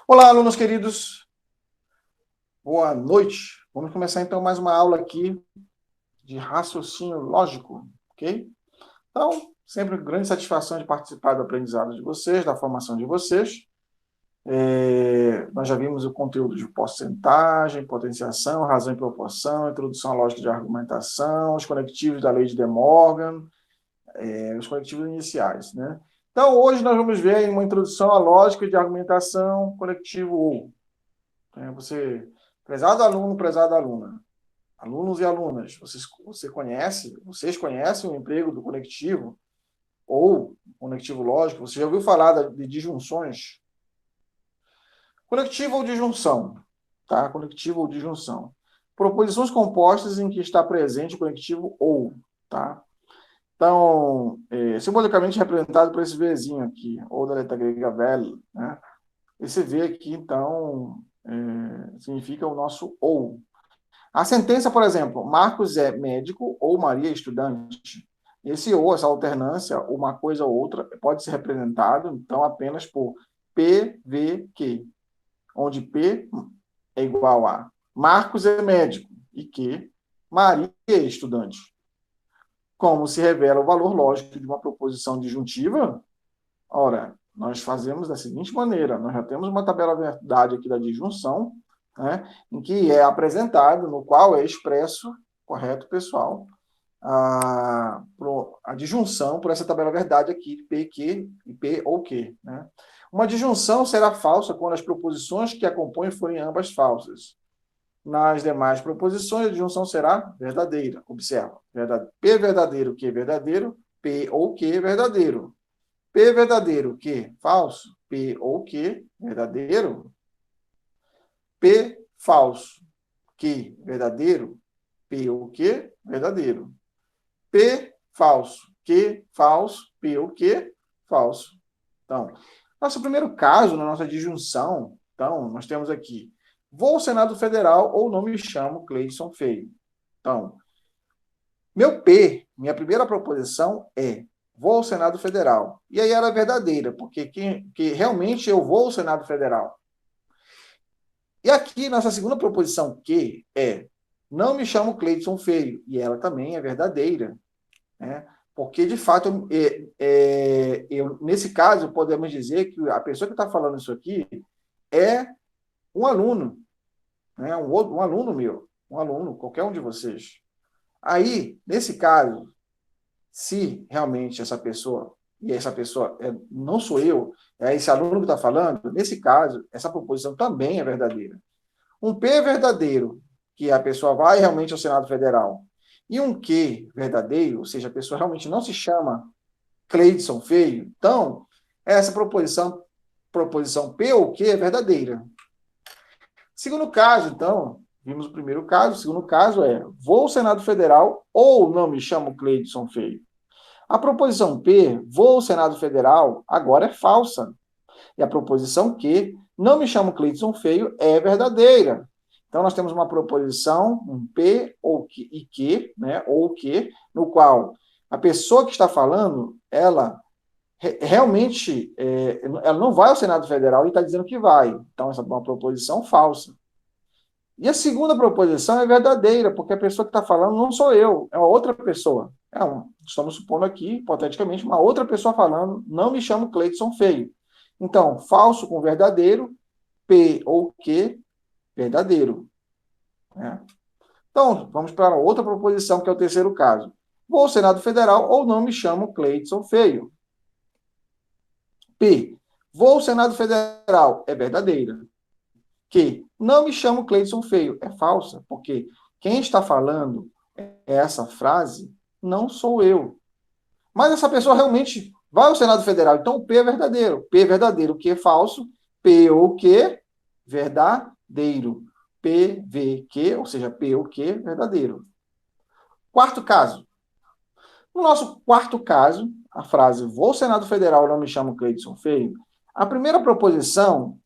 Olá, alunos queridos. Boa noite. Vamos começar então mais uma aula aqui de raciocínio lógico, ok? Então, sempre grande satisfação de participar do aprendizado de vocês, da formação de vocês. Nós já vimos o conteúdo de porcentagem, potenciação, razão e proporção, introdução à lógica de argumentação, os conectivos da lei de De Morgan, os conectivos iniciais, né? Então, hoje nós vamos ver aí uma introdução à lógica de argumentação, conectivo ou. Você, prezado aluno, prezada aluna, alunos e alunas, vocês conhecem o emprego do conectivo ou conectivo lógico? Você já ouviu falar de disjunções? Conectivo ou disjunção, tá? Conectivo ou disjunção. Proposições compostas em que está presente o conectivo ou, tá? Então, simbolicamente representado por esse Vzinho aqui, ou da letra grega vel, né? Esse V aqui, então, significa o nosso ou. A sentença, por exemplo, Marcos é médico ou Maria é estudante. Esse ou, essa alternância, uma coisa ou outra, pode ser representado, então, apenas por PVQ, onde P é igual a Marcos é médico e Q, Maria é estudante. Como se revela o valor lógico de uma proposição disjuntiva? Ora, nós fazemos da seguinte maneira, nós já temos uma tabela verdade aqui da disjunção, né, em que é apresentado, no qual é expresso, correto, pessoal, a disjunção por essa tabela verdade aqui, P, Q e P ou Q. Né? Uma disjunção será falsa quando as proposições que a compõem forem ambas falsas. Nas demais proposições, a disjunção será verdadeira. Observa, P verdadeiro, Q verdadeiro, P ou Q verdadeiro. P verdadeiro, Q falso, P ou Q verdadeiro. P falso, Q verdadeiro, P ou Q verdadeiro. P falso, Q falso, P ou Q falso. Então, nosso primeiro caso, na nossa disjunção, então, nós temos aqui, vou ao Senado Federal ou não me chamo Cleidson Feio. Então, meu P, minha primeira proposição é vou ao Senado Federal. E aí ela é verdadeira, porque que realmente eu vou ao Senado Federal. E aqui, nossa segunda proposição, que é não me chamo Cleidson Feio, e ela também é verdadeira. Né? Porque, de fato, nesse caso, podemos dizer que a pessoa que está falando isso aqui é um aluno, né? Um aluno meu, um aluno, qualquer um de vocês. Aí, nesse caso, se realmente essa pessoa, e essa pessoa não sou eu, é esse aluno que está falando, nesse caso, essa proposição também é verdadeira. Um P é verdadeiro, que a pessoa vai realmente ao Senado Federal, e um Q verdadeiro, ou seja, a pessoa realmente não se chama Cleidson Feio, então, essa proposição P ou Q é verdadeira. Segundo caso, então, vimos o primeiro caso, o segundo caso é vou ao Senado Federal ou não me chamo Cleidson Feio. A proposição P, vou ao Senado Federal, agora é falsa. E a proposição Q, não me chamo Cleidson Feio, é verdadeira. Então, nós temos uma proposição, um P ou Q, e Q, né, ou Q, no qual a pessoa que está falando, ela realmente ela não vai ao Senado Federal e está dizendo que vai. Então, essa é uma proposição falsa. E a segunda proposição é verdadeira, porque a pessoa que está falando não sou eu, é uma outra pessoa. Estamos supondo aqui, hipoteticamente, uma outra pessoa falando, não me chamo Cleidson Feio. Então, falso com verdadeiro, P ou Q, verdadeiro. Né? Então, vamos para outra proposição, que é o terceiro caso. Vou ao Senado Federal ou não me chamo Cleidson Feio. P, vou ao Senado Federal, é verdadeira. Que não me chamo Cleidson Feio, é falsa, porque quem está falando essa frase não sou eu. Mas essa pessoa realmente vai ao Senado Federal, então o P é verdadeiro. P é verdadeiro, o que é falso? P ou Q, verdadeiro. P, V, Q, ou seja, P ou Q, verdadeiro. Quarto caso. No nosso quarto caso, a frase vou ao Senado Federal, não me chamo Cleidson Feio, a primeira proposição,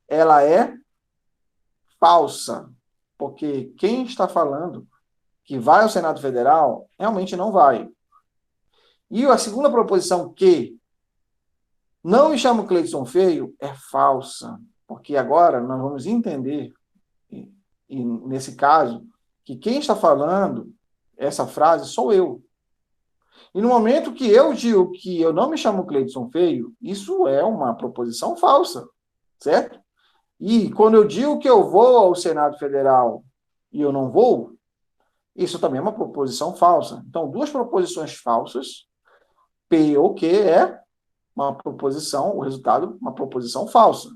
ela é falsa, porque quem está falando que vai ao Senado Federal realmente não vai. E a segunda proposição, que não me chamo Cleidson Feio, é falsa, porque agora nós vamos entender, e nesse caso, que quem está falando essa frase sou eu. E no momento que eu digo que eu não me chamo Cleidson Feio, isso é uma proposição falsa, certo? E quando eu digo que eu vou ao Senado Federal e eu não vou, isso também é uma proposição falsa. Então, duas proposições falsas, P ou Q é uma proposição, o resultado, uma proposição falsa.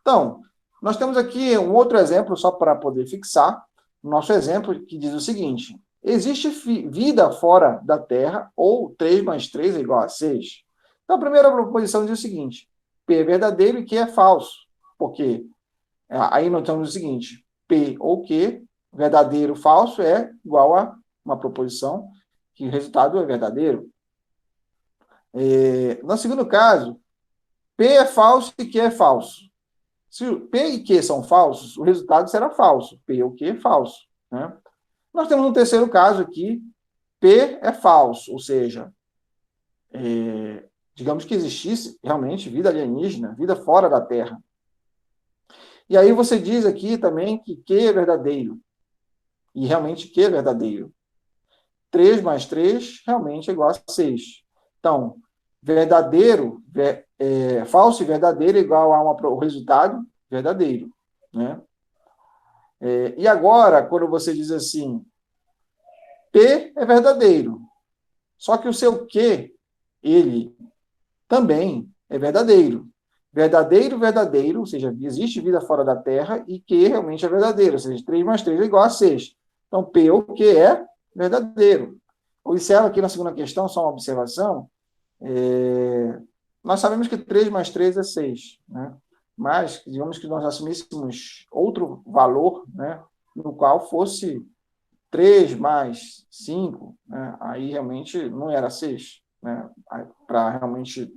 Então, nós temos aqui um outro exemplo, só para poder fixar, o nosso exemplo, que diz o seguinte: existe vida fora da Terra, ou 3 mais 3 é igual a 6. Então, a primeira proposição diz o seguinte: P é verdadeiro e Q é falso. Porque aí nós temos o seguinte: P ou Q, verdadeiro, falso, é igual a uma proposição que o resultado é verdadeiro. No segundo caso, P é falso e Q é falso. Se P e Q são falsos, o resultado será falso. P ou Q é falso. Né? Nós temos um terceiro caso aqui, P é falso, ou seja, digamos que existisse realmente vida alienígena, vida fora da Terra. E aí você diz aqui também que Q é verdadeiro. E realmente Q é verdadeiro. 3 mais 3 realmente é igual a 6. Então, verdadeiro, falso e verdadeiro é igual a o resultado verdadeiro. Né? E agora, quando você diz assim, P é verdadeiro, só que o seu Q, ele também é verdadeiro. Verdadeiro, verdadeiro, ou seja, existe vida fora da Terra, e Q realmente é verdadeiro, ou seja, 3 mais 3 é igual a 6. Então, P ou Q é verdadeiro. Observa aqui na segunda questão, só uma observação, nós sabemos que 3 mais 3 é 6, né? Mas, digamos que nós assumíssemos outro valor, né, no qual fosse 3 mais 5, né, aí realmente não era 6, né, para realmente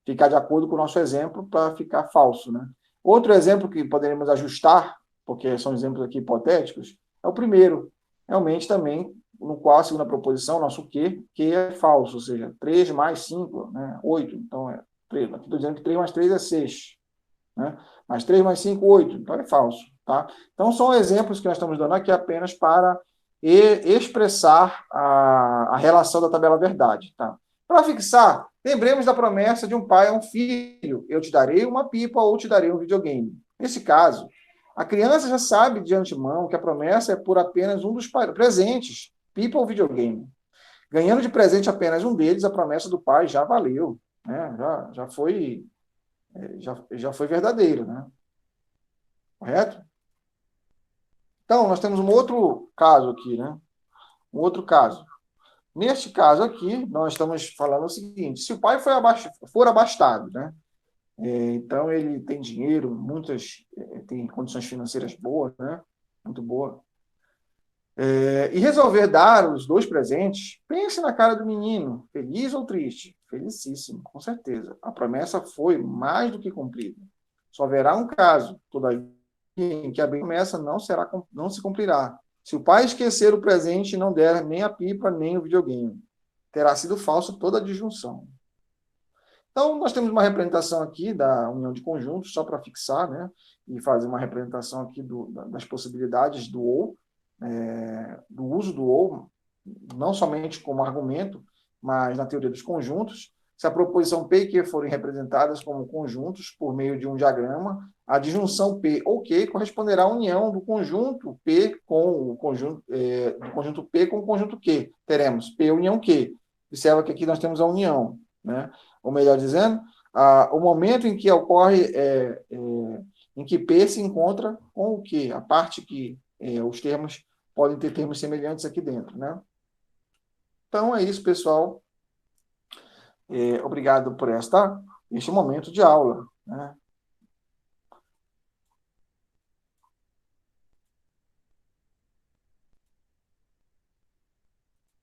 ficar de acordo com o nosso exemplo, para ficar falso. Né? Outro exemplo que poderemos ajustar, porque são exemplos aqui hipotéticos, é o primeiro, realmente também, no qual a segunda proposição, nosso Q é falso, ou seja, 3 mais 5, né, 8. Então, aqui estou dizendo que 3 mais 3 é 6. Né? Mas 3 mais 5, 8. Então, é falso. Tá? Então, são exemplos que nós estamos dando aqui apenas para expressar a relação da tabela verdade. Tá? Para fixar, lembremos da promessa de um pai a um filho: eu te darei uma pipa ou te darei um videogame. Nesse caso, a criança já sabe de antemão que a promessa é por apenas um dos presentes, pipa ou videogame. Ganhando de presente apenas um deles, a promessa do pai já valeu, né? Já foi verdadeiro, né? Correto? Então, nós temos um outro caso aqui, né? Um outro caso. Neste caso aqui, nós estamos falando o seguinte: se o pai for abastado, né? Então ele tem dinheiro, tem condições financeiras boas, né? Muito boa. E resolver dar os 2 presentes, pense na cara do menino, feliz ou triste? Felicíssimo, com certeza. A promessa foi mais do que cumprida. Só haverá um caso, todavia, em que a promessa não se cumprirá. Se o pai esquecer o presente e não der nem a pipa, nem o videogame, terá sido falso toda a disjunção. Então, nós temos uma representação aqui da união de conjuntos, só para fixar, né? E fazer uma representação aqui das possibilidades do ou, do uso do ou, não somente como argumento, mas na teoria dos conjuntos. Se a proposição P e Q forem representadas como conjuntos por meio de um diagrama, a disjunção P ou Q corresponderá à união do conjunto P com o conjunto, do conjunto P com o conjunto Q. Teremos P união Q. Observa que aqui nós temos a união, né? Ou melhor dizendo, o momento em que ocorre, em que P se encontra com o Q, a parte que os termos podem ter termos semelhantes aqui dentro, né? Então é isso, pessoal. Obrigado por este momento de aula, né?